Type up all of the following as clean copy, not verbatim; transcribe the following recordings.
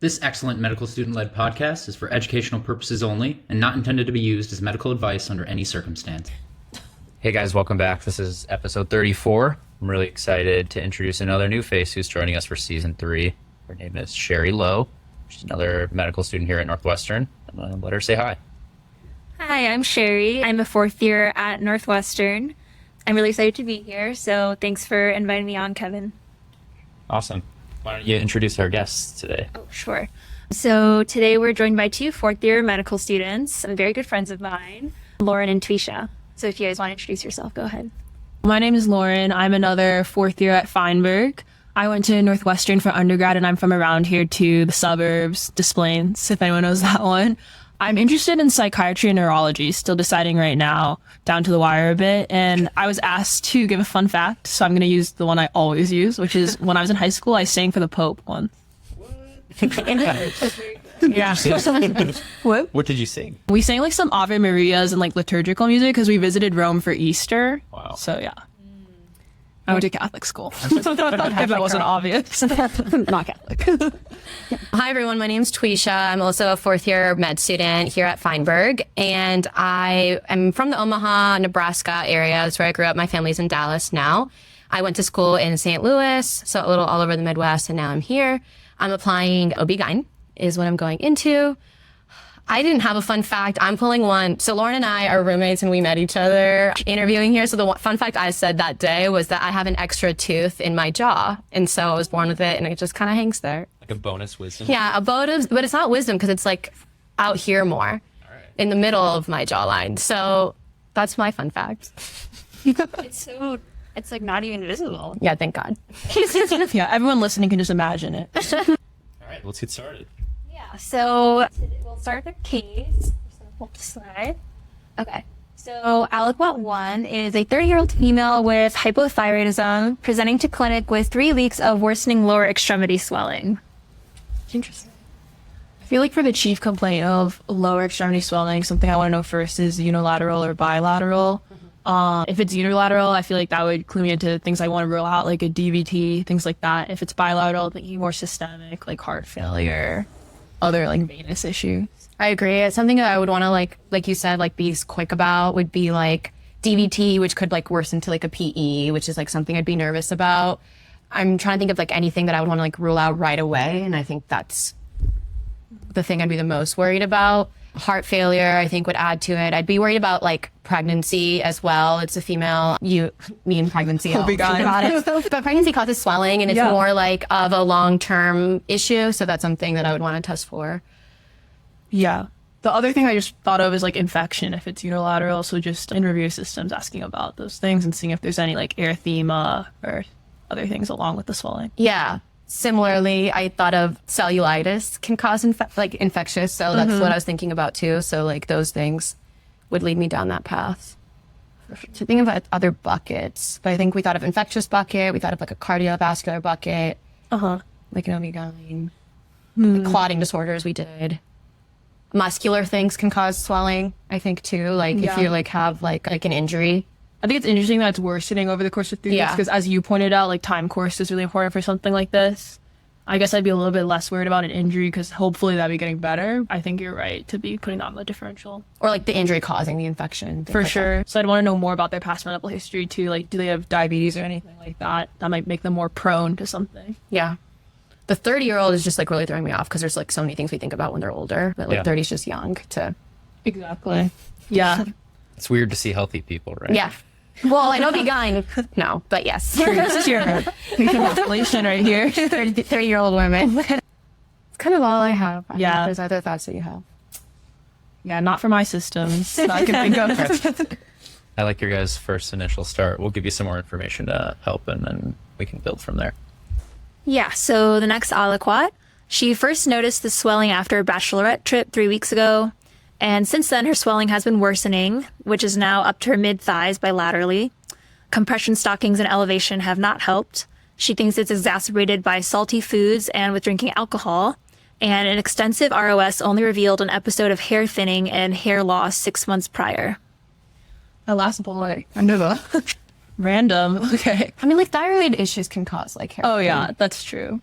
This excellent medical student-led podcast is for educational purposes only and not intended to be used as medical advice under any circumstance. Hey guys, welcome back. This is episode 34. I'm really excited to introduce another new face who's joining us for season 3. Her name is Cherie Lo. She's another medical student here at Northwestern. I'm going to let her say hi. Hi, I'm Cherie. I'm a fourth year at Northwestern. I'm really excited to be here, so thanks for inviting me on, Kevin. Awesome. Why don't you introduce our guests today? Oh, sure. So today we're joined by two fourth year medical students, very good friends of mine, Lauren and Twisha. So if you guys want to introduce yourself, go ahead. My name is Lauren. I'm another fourth year at Feinberg. I went to Northwestern for undergrad, and I'm from around here too, the suburbs, Des Plaines, if anyone knows that one. I'm interested in psychiatry and neurology, still deciding right now, down to the wire a bit. And I was asked to give a fun fact, so I'm going to use the one I always use, which is when I was in high school, I sang for the Pope once. Yeah. What did you sing? We sang like some Ave Marias and like liturgical music because we visited Rome for Easter. Wow. So yeah. I went to Catholic school. If that wasn't obvious. Not Catholic. Hi, everyone. My name's Twisha. I'm also a fourth year med student here at Feinberg. And I am from the Omaha, Nebraska area. That's where I grew up. My family's in Dallas now. I went to school in St. Louis, so a little all over the Midwest, and now I'm here. I'm applying OB-GYN is what I'm going into. I didn't have a fun fact. I'm pulling one. So Lauren and I are roommates and we met each other interviewing here. So the fun fact I said that day was that I have an extra tooth in my jaw. And so I was born with it and it just kind of hangs there. Like a bonus wisdom? Yeah, a bonus, but it's not wisdom because it's like out here more in the middle of my jawline. So that's my fun fact. It's like not even visible. Yeah, thank God. Yeah, everyone listening can just imagine it. All right, let's get started. So we'll start with the case. Hold the slide. Okay. So aliquot 1 is a 30-year-old female with hypothyroidism presenting to clinic with 3 weeks of worsening lower extremity swelling. Interesting. I feel like for the chief complaint of lower extremity swelling, something I want to know first is unilateral or bilateral. If it's unilateral, I feel like that would clue me into things I want to rule out, like a DVT, things like that. If it's bilateral, thinking more systemic, like heart failure, other like venous issues. I agree. It's something that I would want to like you said, like be quick about would be like DVT, which could like worsen to like a PE, which is like something I'd be nervous about. I'm trying to think of like anything that I would want to like rule out right away. And I think that's the thing I'd be the most worried about. Heart failure, I think, would add to it. I'd be worried about like pregnancy as well. It's a female, me and pregnancy. Oh, got it. But pregnancy causes swelling and it's more like of a long-term issue. So that's something that I would want to test for. Yeah. The other thing I just thought of is like infection if it's unilateral. So just interview systems asking about those things and seeing if there's any like erythema or other things along with the swelling. Yeah. Similarly, I thought of cellulitis can cause infectious. So that's what I was thinking about too. So like those things would lead me down that path. So thinking about other buckets, but I think we thought of infectious bucket. We thought of like a cardiovascular bucket. Like an OB-GYN. Like clotting disorders we did. Muscular things can cause swelling, I think too. Like if you like have like an injury. I think it's interesting that it's worsening over the course of 3 weeks because as you pointed out, like time course is really important for something like this. I guess I'd be a little bit less worried about an injury because hopefully that'd be getting better. I think you're right to be putting that on the differential. Or like the injury causing the infection. For sure. So I'd want to know more about their past medical history too. Like, do they have diabetes or anything like that? That might make them more prone to something. Yeah. The 30-year-old is just like really throwing me off because there's like so many things we think about when they're older. But like 30 is just young to... Exactly. Yeah. It's weird to see healthy people, right? Yeah. Well, I know OB-GYN, no, but yes. It's your population right here. 30-year-old women. It's kind of all I have. I Yeah. think there's other thoughts that you have. Yeah, not for my systems that I can think of. I like your guys' first initial start. We'll give you some more information to help and then we can build from there. Yeah, so the next aliquot, she first noticed the swelling after a bachelorette trip 3 weeks ago. And since then, her swelling has been worsening, which is now up to her mid-thighs bilaterally. Compression stockings and elevation have not helped. She thinks it's exacerbated by salty foods and with drinking alcohol. And an extensive ROS only revealed an episode of hair thinning and hair loss 6 months prior. My last bullet. I knew that. Random. Okay. I mean, like thyroid issues can cause like hair. Oh, yeah, that's true.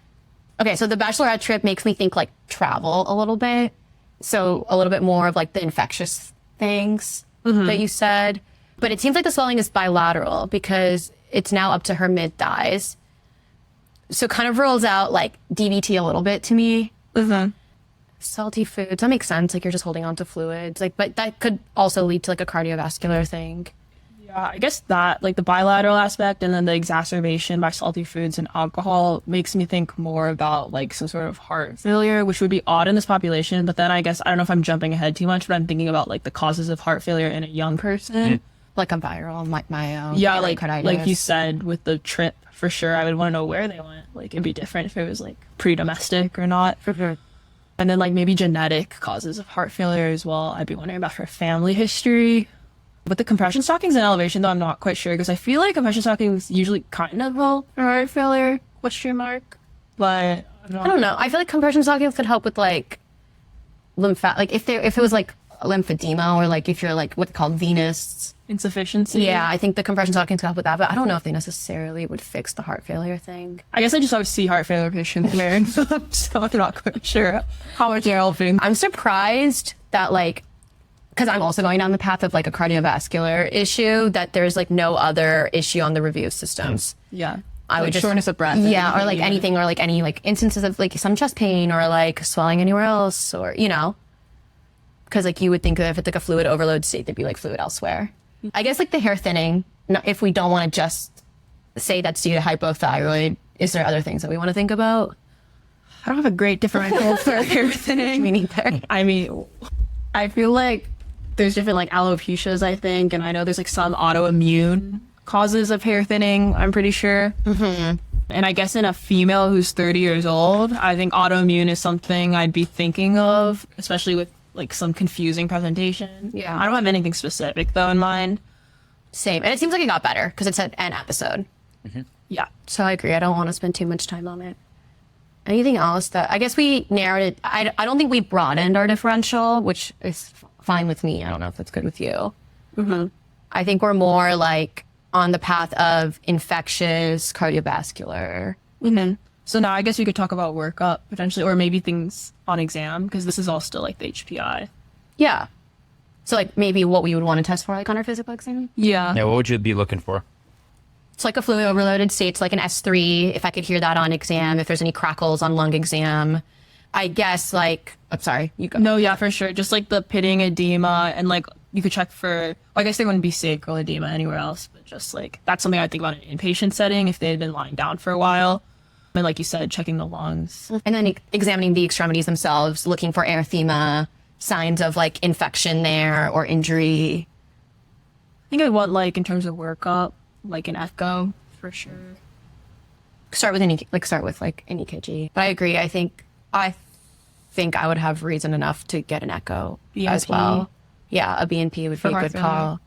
Okay, so the bachelorette trip makes me think like travel a little bit. So a little bit more of like the infectious things that you said. But it seems like the swelling is bilateral because it's now up to her mid thighs. So kind of rules out like DVT a little bit to me. Salty foods, that makes sense. Like you're just holding on to fluids. Like, but that could also lead to like a cardiovascular thing. Yeah, I guess that, like the bilateral aspect and then the exacerbation by salty foods and alcohol makes me think more about like some sort of heart failure, which would be odd in this population. But then I guess, I don't know if I'm jumping ahead too much, but I'm thinking about like the causes of heart failure in a young person. Like a viral, myo. Yeah, like you said with the trip, for sure, I would want to know where they went. Like it'd be different if it was like pre-domestic or not. And then like maybe genetic causes of heart failure as well. I'd be wondering about her family history. With the compression stockings and elevation, though, I'm not quite sure because I feel like compression stockings usually kind of help for heart failure, ? But I don't know. I feel like compression stockings could help with like like if it was like lymphedema or like if you're like what's called venous insufficiency. Yeah, I think the compression stockings could help with that, but I don't know if they necessarily would fix the heart failure thing. I guess I just always see heart failure patients wearing, so I'm not quite sure how much they're helping. I'm surprised that like, because I'm also going down the path of like a cardiovascular issue, that there's like no other issue on the review systems. Yeah. I would just shortness of breath. Yeah, or like anything, or like any like instances of like some chest pain or like swelling anywhere else, or you know, because like you would think that if it's like a fluid overload state, there'd be like fluid elsewhere. I guess like the hair thinning. If we don't want to just say that's due to hypothyroid, is there other things that we want to think about? I don't have a great differential for hair thinning. Me neither. I mean, I feel like there's different like alopecias, I think, and I know there's like some autoimmune causes of hair thinning, I'm pretty sure. And I guess in a female who's 30 years old, I think autoimmune is something I'd be thinking of, especially with like some confusing presentation. Yeah. I don't have anything specific though in mind. Same. And it seems like it got better because it's an episode. Yeah. So I agree. I don't want to spend too much time on it. Anything else that, I guess we narrowed it. I don't think we broadened our differential, which is fine with me. I don't know if that's good with you. I think we're more like on the path of infectious, cardiovascular. So now I guess we could talk about workup potentially, or maybe things on exam, because this is all still like the HPI. Yeah. So like maybe what we would want to test for like on our physical exam. Yeah. Yeah, what would you be looking for? It's like a fluid overloaded state. It's like an S3. If I could hear that on exam, if there's any crackles on lung exam, I guess like, I'm sorry, you go. No, yeah, for sure. Just like the pitting edema, and like you could check for, well, I guess they wouldn't be sacral edema anywhere else, but just like that's something I think about in an inpatient setting if they had been lying down for a while. And like you said, checking the lungs. And then examining the extremities themselves, looking for erythema, signs of like infection there or injury. I think I want like in terms of workup, like an echo for sure. Start with any EKG. But I agree. I think I would have reason enough to get an echo as BNP. well. Yeah, a BNP would be a heart good failure. call.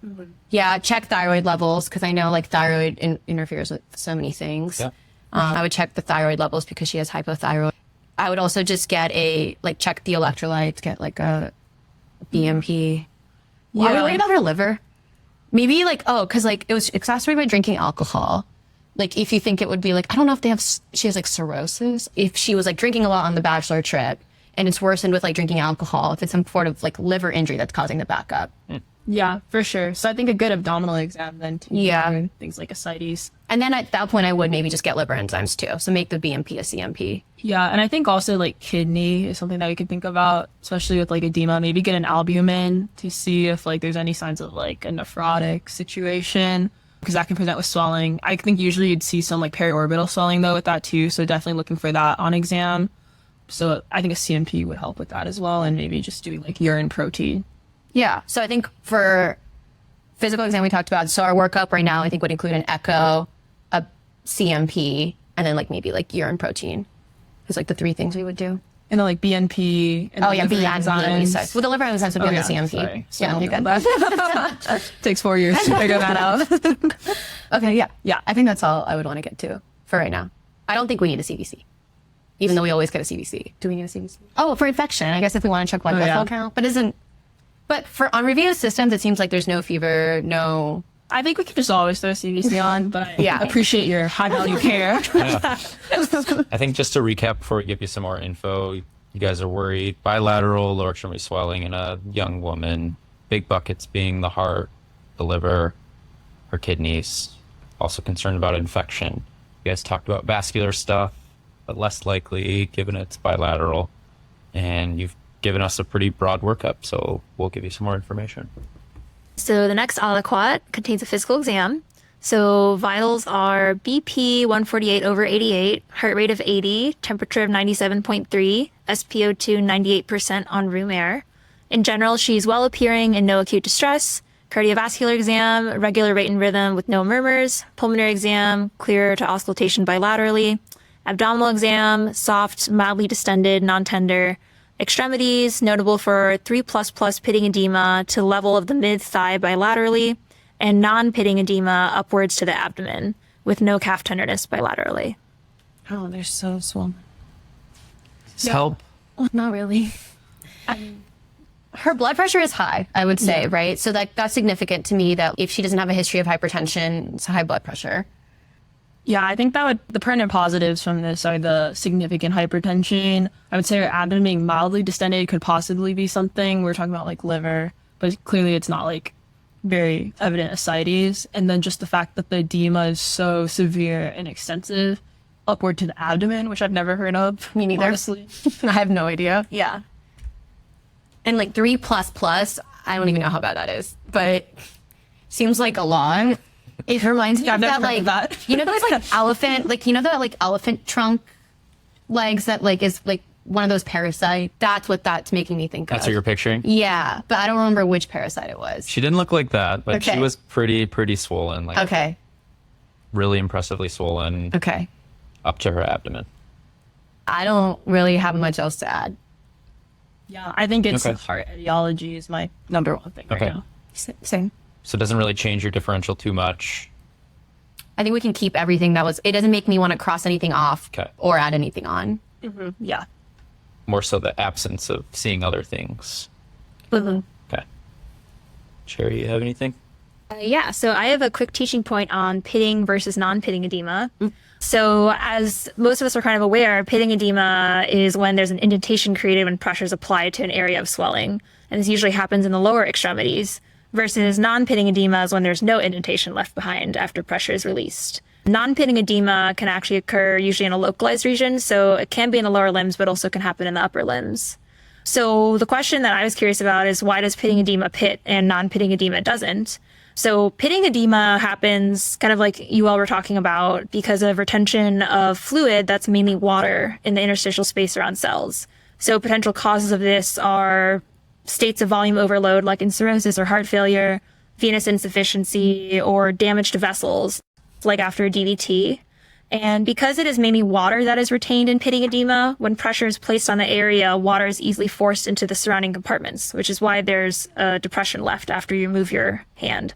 Yeah, check thyroid levels because I know like thyroid interferes with so many things. Yeah. I would check the thyroid levels because she has hypothyroid. I would also just get check the electrolytes, get like a BMP. Yeah. Are we worried about her liver? Maybe because it was exacerbated by drinking alcohol. Like if you think it would be like, I don't know if she has like cirrhosis. If she was like drinking a lot on the bachelor trip and it's worsened with like drinking alcohol, if it's some sort of like liver injury that's causing the backup. Yeah, for sure. So I think a good abdominal exam then too. Yeah. Things like ascites. And then at that point, I would maybe just get liver enzymes too. So make the BMP a CMP. Yeah, and I think also like kidney is something that we could think about, especially with like edema. Maybe get an albumin to see if like there's any signs of like a nephrotic situation, because that can present with swelling. I think usually you'd see some like periorbital swelling though with that too. So definitely looking for that on exam. So I think a CMP would help with that as well, and maybe just doing like urine protein. Yeah. So I think for physical exam we talked about, so our workup right now I think would include an echo, a CMP, and then like maybe like urine protein. It's like the three things we would do. And then like BNP. And BNP. enzymes. Well, the liver enzymes would be on the CMP. Sorry. Yeah, you're good. That takes 4 years to figure that out. Okay, yeah. I think that's all I would want to get to for right now. I don't think we need a CBC, even though we always get a CBC. Do we need a CBC? Oh, for infection, I guess if we want to check blood vessel count, but for on review systems, it seems like there's no fever, no I think we could just always throw CBC on, but I Yeah. appreciate your high value care. I think just to recap before we give you some more info, you guys are worried bilateral lower extremity swelling in a young woman, big buckets being the heart, the liver, her kidneys, also concerned about infection. You guys talked about vascular stuff, but less likely given it's bilateral. And you've given us a pretty broad workup, so we'll give you some more information. So the next aliquot contains a physical exam. So vitals are BP 148 over 88, heart rate of 80, temperature of 97.3, SpO2 98% on room air. In general, she's well appearing and no acute distress. Cardiovascular exam, regular rate and rhythm with no murmurs. Pulmonary exam, clear to auscultation bilaterally. Abdominal exam, soft, mildly distended, non-tender. Extremities, notable for 3++ pitting edema to level of the mid-thigh bilaterally, and non-pitting edema upwards to the abdomen, with no calf tenderness bilaterally. Oh, they're so swollen. Does this help? Well, not really. Her blood pressure is high, I would say, right? So that's significant to me that if she doesn't have a history of hypertension, it's high blood pressure. Yeah, I think the pertinent positives from this are the significant hypertension. I would say her abdomen being mildly distended could possibly be something. We're talking about like liver, but clearly it's not like very evident ascites. And then just the fact that the edema is so severe and extensive upward to the abdomen, which I've never heard of. Me neither. Honestly. I have no idea. Yeah. And like 3++, I don't even know how bad that is, but seems like a lot. It reminds me Yeah, of I've never that, heard of like, that. you know, those like elephant, like, you know, that like elephant trunk legs that like is like one of those parasite. That's what that's making me think That's of. what you're picturing? Yeah, but I don't remember which parasite it was. She didn't look like that, but Okay. she was pretty swollen, like Okay. really impressively swollen Okay. up to her abdomen. I don't really have much else to add. Yeah, I think it's Okay. heart etiology is my number one thing right Okay. now. Same. So it doesn't really change your differential too much. I think we can keep everything that was, it doesn't make me want to cross anything off Okay. or add anything on. Yeah. More so the absence of seeing other things. Mm-hmm. Okay. Cherie, you have anything? Yeah, so I have a quick teaching point on pitting versus non-pitting edema. So as most of us are kind of aware, pitting edema is when there's an indentation created when pressure is applied to an area of swelling. And this usually happens in the lower extremities. Versus non-pitting edema is when there's no indentation left behind after pressure is released. Non-pitting edema can actually occur usually in a localized region, so it can be in the lower limbs, but also can happen in the upper limbs. So the question that I was curious about is why does pitting edema pit and non-pitting edema doesn't? So pitting edema happens kind of like you all were talking about because of retention of fluid that's mainly water in the interstitial space around cells. So potential causes of this are states of volume overload like in cirrhosis or heart failure, venous insufficiency, or damage to vessels like after a DVT. And because it is mainly water that is retained in pitting edema, when pressure is placed on the area, water is easily forced into the surrounding compartments, which is why there's a depression left after you move your hand.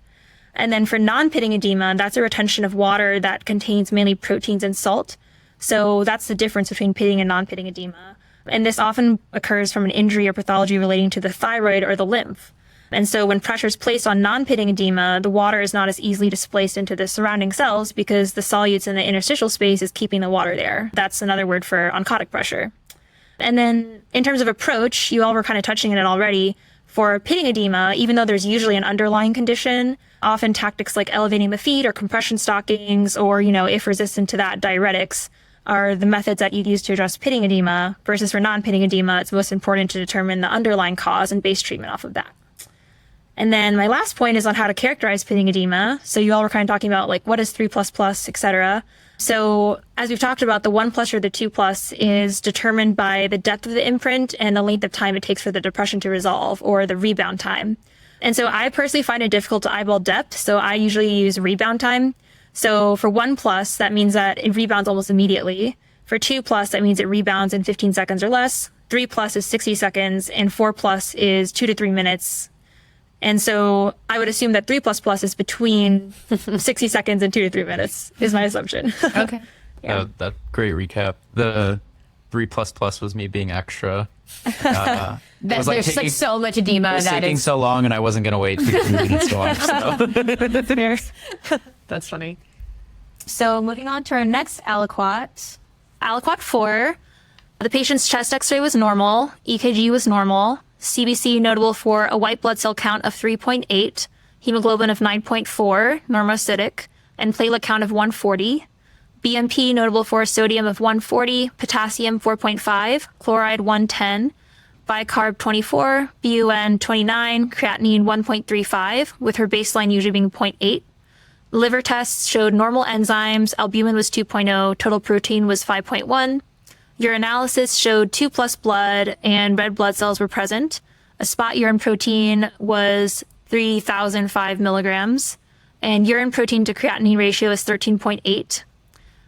And then for non-pitting edema, that's a retention of water that contains mainly proteins and salt. So that's the difference between pitting and non-pitting edema. And this often occurs from an injury or pathology relating to the thyroid or the lymph. And so when pressure is placed on non-pitting edema, the water is not as easily displaced into the surrounding cells because the solutes in the interstitial space is keeping the water there. That's another word for oncotic pressure. And then in terms of approach, you all were kind of touching on it already. For pitting edema, even though there's usually an underlying condition, often tactics like elevating the feet or compression stockings or, if resistant to that, diuretics are the methods that you'd use to address pitting edema versus for non-pitting edema, it's most important to determine the underlying cause and base treatment off of that. And then my last point is on how to characterize pitting edema. So you all were kind of talking about like what is 3++, et cetera. So as we've talked about, the 1+ or the 2+ is determined by the depth of the imprint and the length of time it takes for the depression to resolve or the rebound time. And so I personally find it difficult to eyeball depth. So I usually use rebound time. So for 1+, that means that it rebounds almost immediately. For 2+, that means it rebounds in 15 seconds or less. 3+ is 60 seconds and 4+ is 2 to 3 minutes. And so I would assume that 3++ is between 60 seconds and 2 to 3 minutes is my assumption. Okay. That great recap. The 3++ was me being extra. There's just like so much edema It was that taking is. so long, and I wasn't gonna wait 15 minutes to watch. So. That's funny. So moving on to our next aliquot. Aliquot 4. The patient's chest x-ray was normal. EKG was normal. CBC notable for a white blood cell count of 3.8, hemoglobin of 9.4, normocytic, and platelet count of 140. BMP notable for sodium of 140, potassium 4.5, chloride 110, bicarb 24, BUN 29, creatinine 1.35, with her baseline usually being 0.8. Liver tests showed normal enzymes, albumin was 2.0, total protein was 5.1. Urinalysis showed 2+ blood and red blood cells were present. A spot urine protein was 3,005 milligrams, and urine protein to creatinine ratio is 13.8.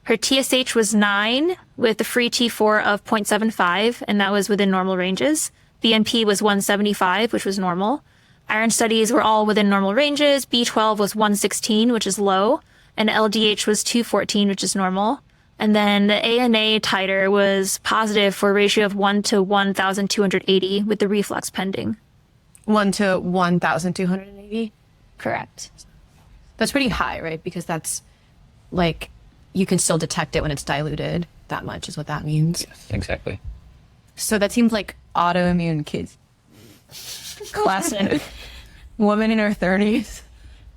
Her TSH was 9 with a free T4 of 0.75, and that was within normal ranges. BNP was 175, which was normal. Iron studies were all within normal ranges. B12 was 116, which is low, and LDH was 214, which is normal. And then the ANA titer was positive for a ratio of 1 to 1,280 with the reflux pending. 1 to 1,280. Correct. That's pretty high, right? Because that's like you can still detect it when it's diluted. That much is what that means. Yes, exactly. So that seems like autoimmune kids. Classic. Woman in her 30s.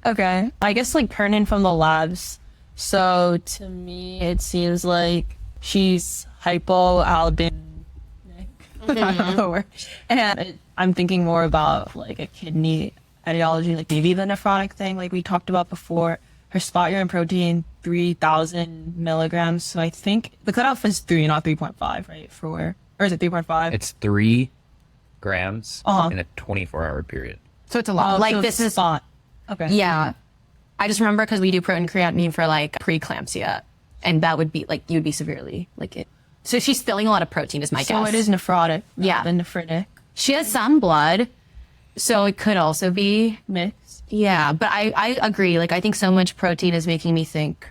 Okay. I guess like turning from the labs. So to me, it seems like she's hypoalbumic. I don't know the word. And I'm thinking more about like a kidney etiology, like maybe the nephrotic thing, like we talked about before. Her spot urine protein, 3,000 milligrams. So I think the cutoff is 3, not 3.5, right? Or is it 3.5? It's 3 grams Uh-huh. in a 24-hour period. So it's a lot. Like so this is spot. Okay. Yeah. I just remember because we do protein creatinine for like preeclampsia, and that would be like you would be severely like it. So she's spilling a lot of protein, is my So guess. it is nephrotic. Yeah. The nephritic She has some blood, so it could also be. mix. Yeah, but I agree. Like I think so much protein is making me think.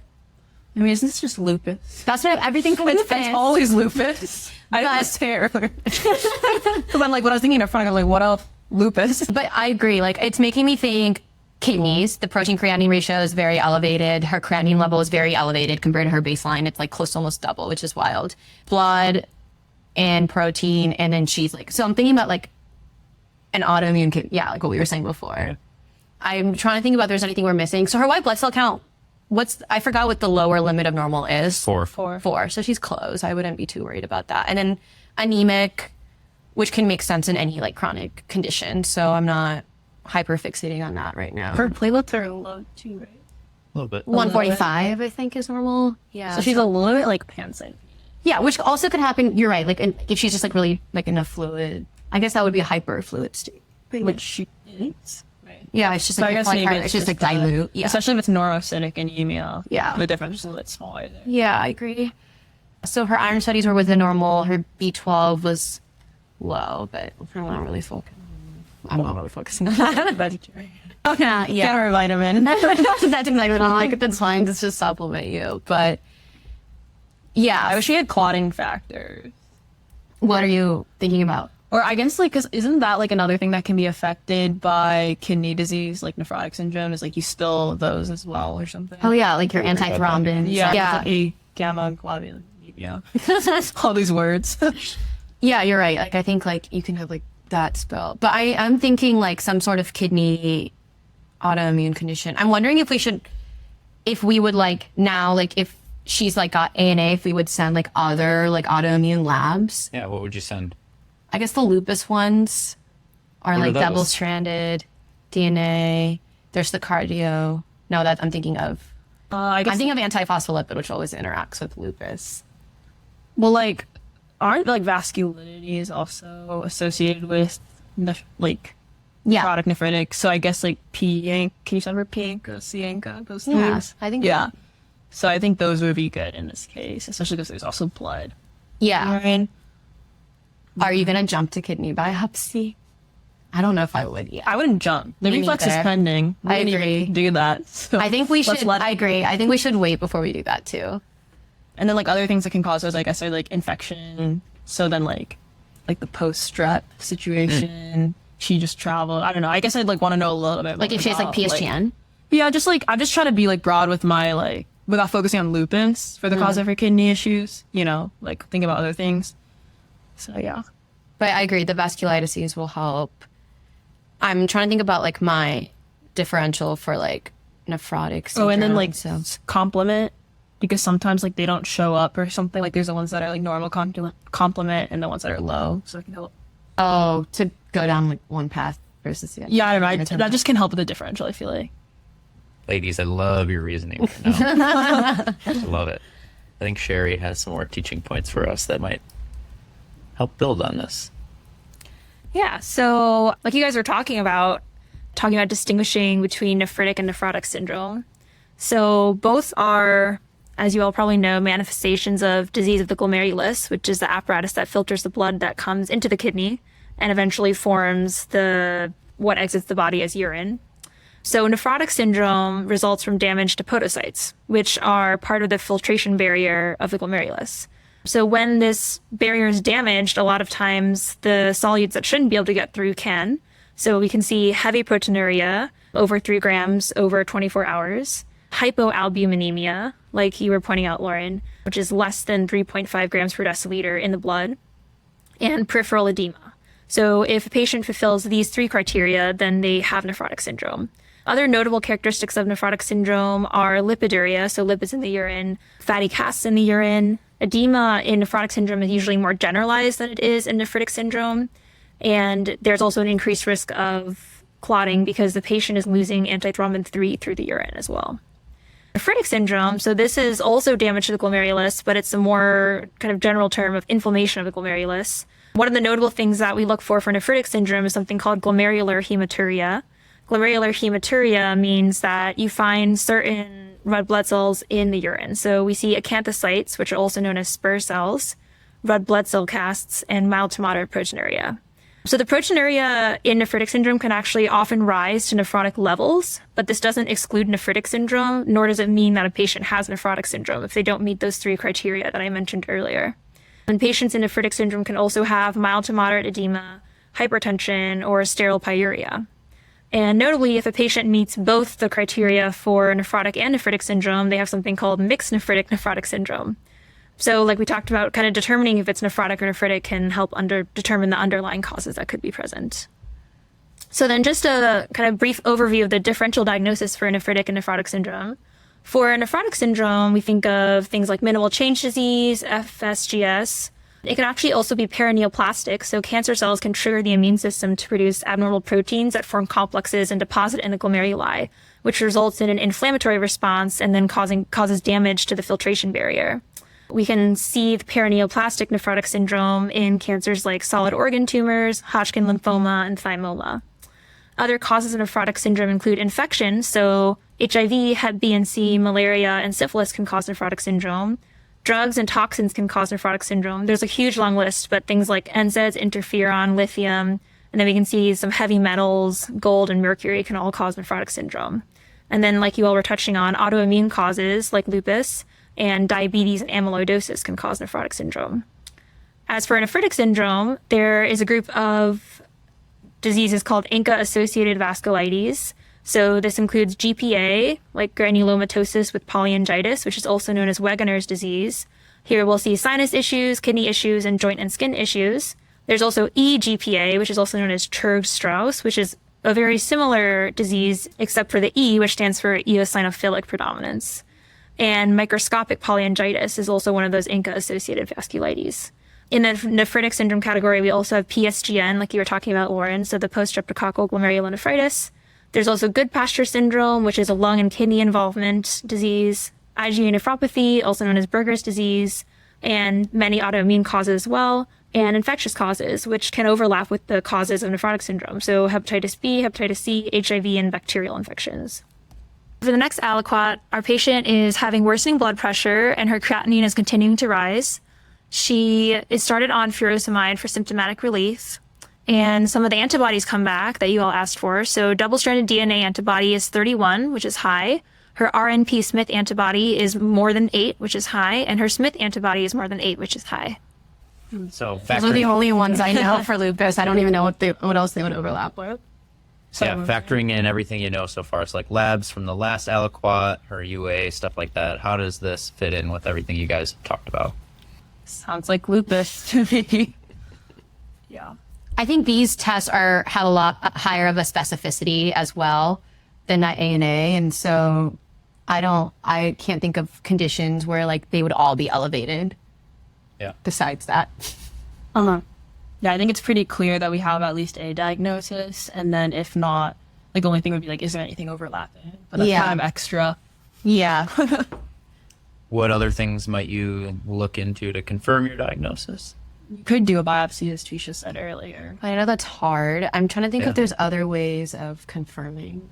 I mean, isn't this just lupus? That's what everything from lupus. It's always lupus. I But- didn't say it earlier. Because I'm like, when I was thinking nephrotic, I was like, what else? Lupus. But I agree. Like it's making me think kidneys. The protein creatinine ratio is very elevated. Her creatinine level is very elevated compared to her baseline. It's like close to almost double, which is wild. Blood and protein, and then she's like. So I'm thinking about like an autoimmune kidney. Yeah, like what we were saying before. I'm trying to think about if there's anything we're missing. So her white blood cell count. I forgot what the lower limit of normal is. 4. 4. So she's close. I wouldn't be too worried about that. And then anemic, which can make sense in any like chronic condition. So I'm not hyper fixating on that right now. Her platelets are low too, right? A little bit. 145, I think, is normal. Yeah. So she's a little bit like pancytopenia. yeah, which also could happen. You're right. Like if she's just like really like enough fluid, I guess that would be a hyperfluid state. Which she is. Right. Yeah, it's just So like, I guess like maybe it's just like that. dilute. Yeah. Especially if it's neurocytic anemia. Yeah. The difference is a little bit smaller there. Yeah, I agree. So her iron studies were within normal. Her B12 was low, but I'm not really focusing. I'm not really focusing on that. Vegetarian. Oh yeah, Get yeah. her a vitamin. That's exactly what I'm like. That's fine. Just to supplement you, but yeah. I wish she had clotting factors. What are you thinking about? Or I guess like, 'cause isn't that like another thing that can be affected by kidney disease, like nephrotic syndrome, is like you spill those as well or something? Oh yeah, like your antithrombin. Yeah. yeah, A gamma globulin. Yeah. All these words. yeah. You're right. Like I think like you can have like that spill, but I'm thinking like some sort of kidney autoimmune condition. I'm wondering if we would like now like if she's like got ANA, if we would send like other like autoimmune labs. Yeah, what would you send? I guess the lupus ones are What are like those? double-stranded DNA. There's the cardio. No, that I'm thinking of. I guess, I'm thinking of antiphospholipid, which always interacts with lupus. well, like, aren't like vasculitides also associated with like Yeah. nephrotic nephritic? So I guess like P-Yank, can you remember P-Yank or C-Yank, those Yeah, things? I think. Yeah. So I think those would be good in this case, especially because there's also blood. Yeah. Right? Are you gonna jump to kidney biopsy? I don't know if I would. Yeah. I wouldn't jump. The Me reflex is neither. pending. We I didn't agree. even do that. So I think we let's should. let- I agree. I think we should wait before we do that too. And then like other things that can cause those, like I said, like infection. So then like the post-strep situation, she just traveled. I don't know. I guess I'd like want to know a little bit more Like if she has like about, PSGN. yeah, just like I'm just trying to be like broad with my like without focusing on lupus for the cause of her kidney issues, you know, like think about other things. So yeah. But I agree, the vasculitises will help. I'm trying to think about like my differential for like nephrotic syndrome. Oh, and then like so complement, because sometimes like they don't show up or something. Like there's the ones that are like normal complement and the ones that are low, so it can help. oh, to go down like one path versus the other. Yeah, I don't know. That just can help with the differential, I feel like. Ladies, I love your reasoning right now. I love it. I think Cherie has some more teaching points for us that might help build on this. Yeah, so like you guys were talking about distinguishing between nephritic and nephrotic syndrome. So both are, as you all probably know, manifestations of disease of the glomerulus, which is the apparatus that filters the blood that comes into the kidney and eventually forms what exits the body as urine. So nephrotic syndrome results from damage to podocytes, which are part of the filtration barrier of the glomerulus. So when this barrier is damaged, a lot of times the solutes that shouldn't be able to get through can. So we can see heavy proteinuria, over 3 grams over 24 hours, hypoalbuminemia, like you were pointing out, Lauren, which is less than 3.5 grams per deciliter in the blood, and peripheral edema. So if a patient fulfills these 3 criteria, then they have nephrotic syndrome. Other notable characteristics of nephrotic syndrome are lipiduria, so lipids in the urine, fatty casts in the urine. Edema in nephrotic syndrome is usually more generalized than it is in nephritic syndrome. And there's also an increased risk of clotting because the patient is losing antithrombin 3 through the urine as well. Nephritic syndrome, so this is also damage to the glomerulus, but it's a more kind of general term of inflammation of the glomerulus. One of the notable things that we look for nephritic syndrome is something called glomerular hematuria. Glomerular hematuria means that you find certain red blood cells in the urine. So we see acanthocytes, which are also known as spur cells, red blood cell casts, and mild to moderate proteinuria. So the proteinuria in nephritic syndrome can actually often rise to nephrotic levels, but this doesn't exclude nephritic syndrome, nor does it mean that a patient has nephrotic syndrome if they don't meet those 3 criteria that I mentioned earlier. And patients in nephritic syndrome can also have mild to moderate edema, hypertension, or sterile pyuria. And notably, if a patient meets both the criteria for nephrotic and nephritic syndrome, they have something called mixed nephrotic syndrome. So like we talked about, kind of determining if it's nephrotic or nephritic can help determine the underlying causes that could be present. So then just a kind of brief overview of the differential diagnosis for nephritic and nephrotic syndrome. For nephrotic syndrome, we think of things like minimal change disease, FSGS. It can actually also be paraneoplastic, so cancer cells can trigger the immune system to produce abnormal proteins that form complexes and deposit in the glomeruli, which results in an inflammatory response and then causes damage to the filtration barrier. We can see the paraneoplastic nephrotic syndrome in cancers like solid organ tumors, Hodgkin lymphoma, and thymoma. Other causes of nephrotic syndrome include infection, so HIV, Hep B and C, malaria, and syphilis can cause nephrotic syndrome. Drugs and toxins can cause nephrotic syndrome. There's a huge long list, but things like NSAIDs, interferon, lithium, and then we can see some heavy metals, gold and mercury can all cause nephrotic syndrome. And then like you all were touching on, autoimmune causes like lupus and diabetes and amyloidosis can cause nephrotic syndrome. As for nephritic syndrome, there is a group of diseases called ANCA-associated vasculitis. So this includes GPA, like granulomatosis with polyangiitis, which is also known as Wegener's disease. Here we'll see sinus issues, kidney issues, and joint and skin issues. There's also eGPA, which is also known as Churg-Strauss, which is a very similar disease, except for the E, which stands for eosinophilic predominance. And microscopic polyangiitis is also one of those ANCA-associated vasculitis. In the nephritic syndrome category, we also have PSGN, like you were talking about, Lauren, so the post-streptococcal glomerulonephritis. There's also Goodpasture syndrome, which is a lung and kidney involvement disease, IgA nephropathy, also known as Berger's disease, and many autoimmune causes as well, and infectious causes, which can overlap with the causes of nephrotic syndrome. So hepatitis B, hepatitis C, HIV, and bacterial infections. For the next aliquot, our patient is having worsening blood pressure and her creatinine is continuing to rise. She is started on furosemide for symptomatic relief. And some of the antibodies come back that you all asked for. So double-stranded DNA antibody is 31, which is high. Her RNP Smith antibody is more than 8, which is high, and her Smith antibody is more than 8, which is high. So Those are the factoring, only ones I know for lupus. I don't even know what else they would overlap with. factoring in everything you know so far, it's like labs from the last aliquot, her UA, stuff like that. How does this fit in with everything you guys have talked about? Sounds like lupus to me. Yeah. I think these tests have a lot higher of a specificity as well than that ANA, and so I can't think of conditions where like they would all be elevated. Yeah. Besides that, Yeah, I think it's pretty clear that we have at least a diagnosis, and then if not, like the only thing would be like, is there anything overlapping? But that's Yeah. kind of extra. yeah. What other things might you look into to confirm your diagnosis? You could do a biopsy, as Twisha said earlier. I know that's hard. I'm trying to think Yeah. if there's other ways of confirming.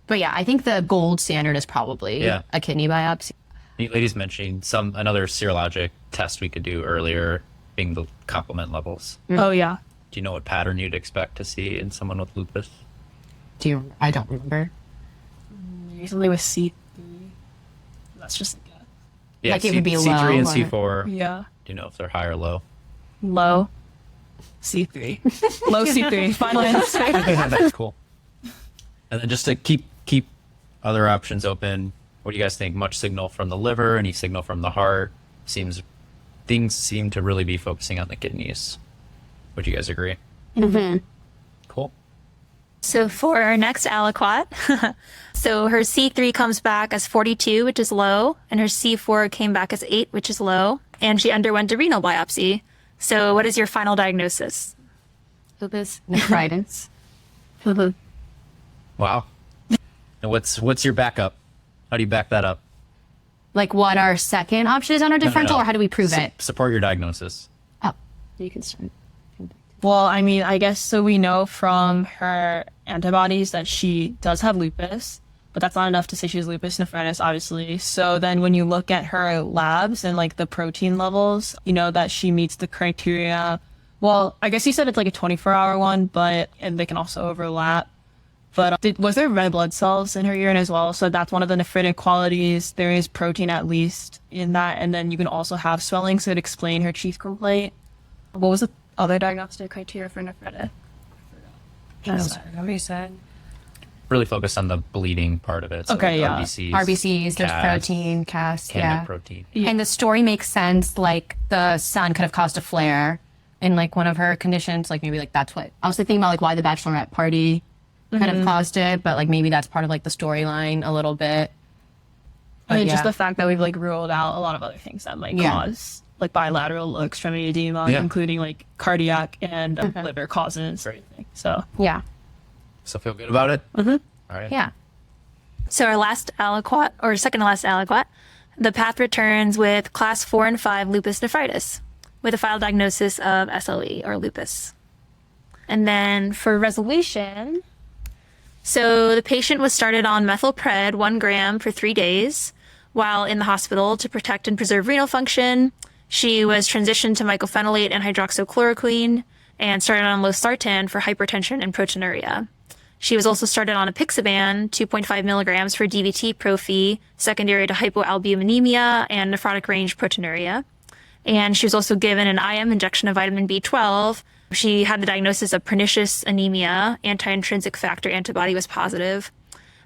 But yeah, I think the gold standard is probably Yeah. a kidney biopsy. You ladies mentioning another serologic test we could do earlier being the complement levels. Oh, yeah. Do you know what pattern you'd expect to see in someone with lupus? I don't remember. Recently with C3. That's just like Yeah, Like it would be C3 low, and or- C4. yeah. Do you know if they're high or low? Low C3. Low C3. Final answer. That's cool. And then just to keep other options open, what do you guys think? Much signal from the liver? Any signal from the heart? Things seem to really be focusing on the kidneys. Would you guys agree? Mm-hmm. Cool. So for our next aliquot, so her C3 comes back as 42, which is low, and her C4 came back as 8, which is low, and she underwent a renal biopsy. So what is your final diagnosis? Lupus nephritis. Wow. And what's your backup? How do you back that up? Like what our second option is on our differential, No. or how do we prove it? Support your diagnosis. Oh, you can start. Well, I mean, I guess so we know from her antibodies that she does have lupus, but that's not enough to say she has lupus nephritis, obviously. So then when you look at her labs and like the protein levels, you know that she meets the criteria. Well, I guess you said it's like a 24-hour one, and they can also overlap. But was there red blood cells in her urine as well? So that's one of the nephritic qualities. There is protein at least in that. And then you can also have swelling, so it explain her chief complaint. What was the other diagnostic criteria for nephritis? What you said? Really focus on the bleeding part of it. So Okay, yeah. RBCs, there's CAS, protein, CAS, yeah. protein. And the story makes sense. Like the sun could have caused a flare in like one of her conditions. Like maybe like that's what I was thinking about, like why the bachelorette party kind of caused it. But like maybe that's part of like the storyline a little bit. I mean, yeah. just the fact that we've like ruled out a lot of other things that might Yeah. cause like bilateral extremity edema, Yeah. including like cardiac and liver causes. Great. So Yeah. So feel good about it? Mm-hmm. All right. Yeah. So our last aliquot, or second to last aliquot, the path returns with class 4 and 5 lupus nephritis with a final diagnosis of SLE or lupus. And then for resolution, so the patient was started on methylpred 1 gram for 3 days while in the hospital to protect and preserve renal function. She was transitioned to mycophenolate and hydroxychloroquine and started on losartan for hypertension and proteinuria. She was also started on apixaban, 2.5 milligrams for DVT prophy, secondary to hypoalbuminemia and nephrotic range proteinuria. And she was also given an IM injection of vitamin B12. She had the diagnosis of pernicious anemia. Anti-intrinsic factor antibody was positive.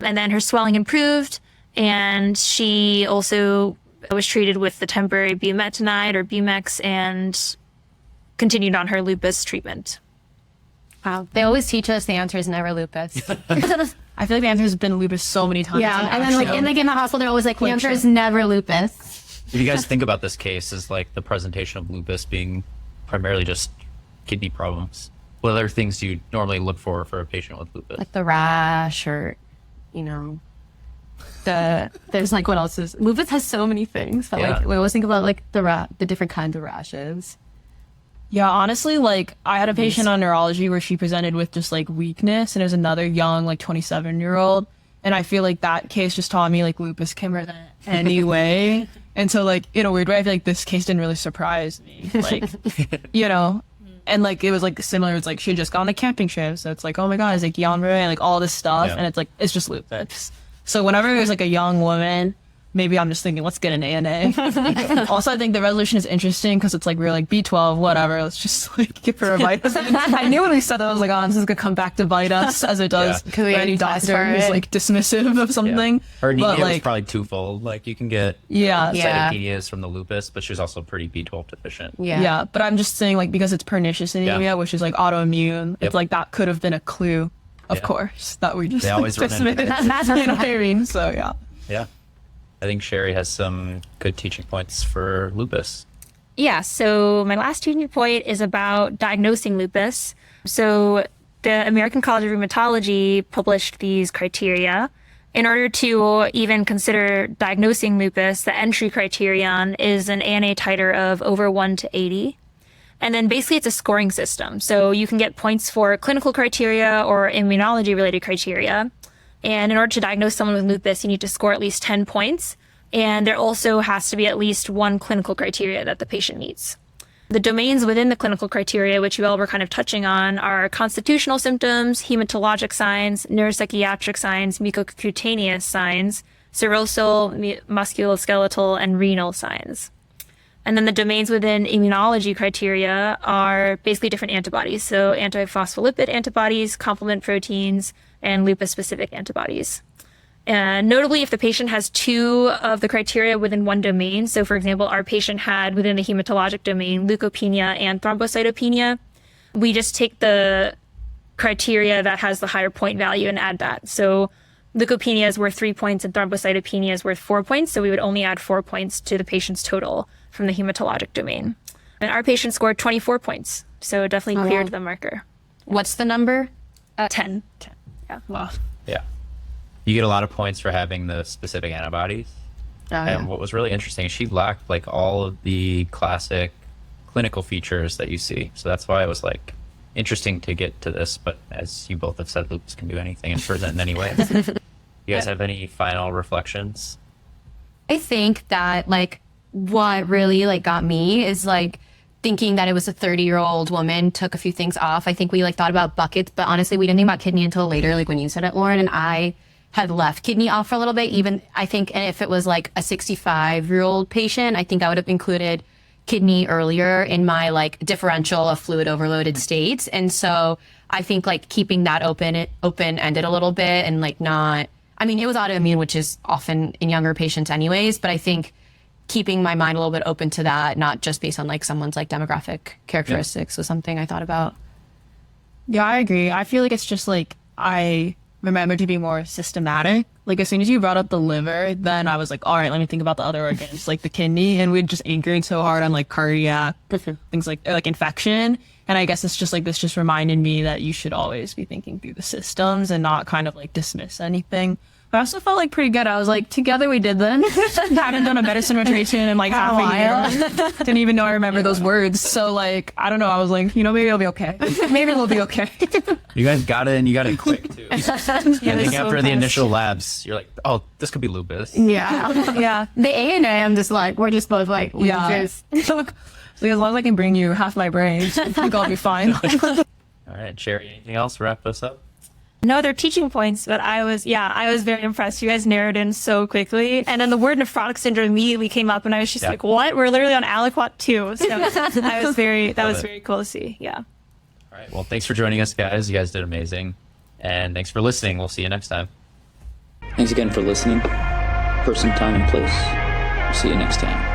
And then her swelling improved, and she also was treated with the temporary bumetanide or Bumex and continued on her lupus treatment. Wow. They always teach us the answer is never lupus. I feel like the answer has been lupus so many times. Yeah. And then like in the hospital, they're always like, the answer is never lupus. If you guys think about this case as like the presentation of lupus being primarily just kidney problems, what other things do you normally look for a patient with lupus? Like the rash or, you know, there's like what else is, lupus has so many things, but Yeah. like we always think about like the different kinds of rashes. Yeah, honestly, like I had a patient on neurology where she presented with just like weakness, and it was another young, like 27-year-old. And I feel like that case just taught me like lupus can present anyway. And so like in a weird way, I feel like this case didn't really surprise me. Like, you know, and like it was like similar. It's like she had just gone on a camping trip, so it's like, oh my god, it's like Guillain-Barré and like all this stuff, Yeah. and it's like it's just lupus. So whenever there's like a young woman, maybe I'm just thinking, let's get an ANA. Also, I think the resolution is interesting because it's like, we're like B12, whatever. Let's just like give her a vitamin. I knew when we said that, I was like, oh, this is going to come back to bite us as it does Could we for any test doctor for who's it? like dismissive of something. Her anemia But, was like, probably twofold. Like you can get yeah. Yeah. cytopenias from the lupus, but she was also pretty B12 deficient. Yeah, but I'm just saying, like, because it's pernicious anemia, Yeah. which is like autoimmune, Yep. it's like that could have been a clue, of Yeah. course, that we just They always run into dismissed. You know what I mean? So yeah. Yeah. I think Cherie has some good teaching points for lupus. Yeah, so my last teaching point is about diagnosing lupus. So the American College of Rheumatology published these criteria. In order to even consider diagnosing lupus, the entry criterion is an ANA titer of over 1 to 80. And then basically it's a scoring system. So you can get points for clinical criteria or immunology-related criteria. And in order to diagnose someone with lupus, you need to score at least 10 points. And there also has to be at least one clinical criteria that the patient meets. The domains within the clinical criteria, which you all were kind of touching on, are constitutional symptoms, hematologic signs, neuropsychiatric signs, mucocutaneous signs, serosal, musculoskeletal, and renal signs. And then the domains within immunology criteria are basically different antibodies. So antiphospholipid antibodies, complement proteins, and lupus-specific antibodies. And notably, if the patient has 2 of the criteria within one domain, so for example, our patient had within the hematologic domain leukopenia and thrombocytopenia, we just take the criteria that has the higher point value and add that. So leukopenia is worth 3 points and thrombocytopenia is worth 4 points, so we would only add 4 points to the patient's total from the hematologic domain. And our patient scored 24 points, so it definitely cleared the marker. What's the number? 10. Yeah. Wow. Yeah. You get a lot of points for having the specific antibodies. And what was really interesting, she lacked like all of the classic clinical features that you see. So that's why it was like interesting to get to this. But as you both have said, lupus can do anything and present in any way. You guys have any final reflections? I think that like what really like got me is like thinking that it was a 30-year-old woman, took a few things off. I think we like thought about buckets, but honestly, we didn't think about kidney until later, like when you said it, Lauren, and I had left kidney off for a little bit. Even I think if it was like a 65-year-old patient, I think I would have included kidney earlier in my like differential of fluid overloaded states. And so I think like keeping that open-ended a little bit and like not, I mean, it was autoimmune, which is often in younger patients anyways, but I think keeping my mind a little bit open to that, not just based on like someone's like demographic characteristics was something I thought about. Yeah, I agree. I feel like it's just like, I remember to be more systematic. Like as soon as you brought up the liver, then I was like, all right, let me think about the other organs, like the kidney, and we'd just anchoring so hard on like cardiac, things like infection. And I guess it's just like, this just reminded me that you should always be thinking through the systems and not kind of like dismiss anything. But I also felt like pretty good. I was like, together we did them. Haven't done a medicine rotation in like half a year. Didn't even know I remember those words. So like, I don't know. I was like, you know, maybe it'll be okay. Maybe it'll be okay. You guys got it, and you got it quick too. I think so after the fast. initial labs, you're like, oh, this could be lupus. Yeah. Yeah. The A&amp just like, we're just both like, we Yeah. just, So as long as I can bring you half my brain, I think I'll be fine. All right, Cherie, anything else? Wrap us up. No other teaching points, but I was very impressed. You guys narrowed in so quickly. And then the word nephrotic syndrome immediately came up and I was just like, what? We're literally on aliquot 2. So that was very cool to see. Yeah. All right. Well, thanks for joining us, guys. You guys did amazing. And thanks for listening. We'll see you next time. Thanks again for listening. Person, time, and place. We'll see you next time.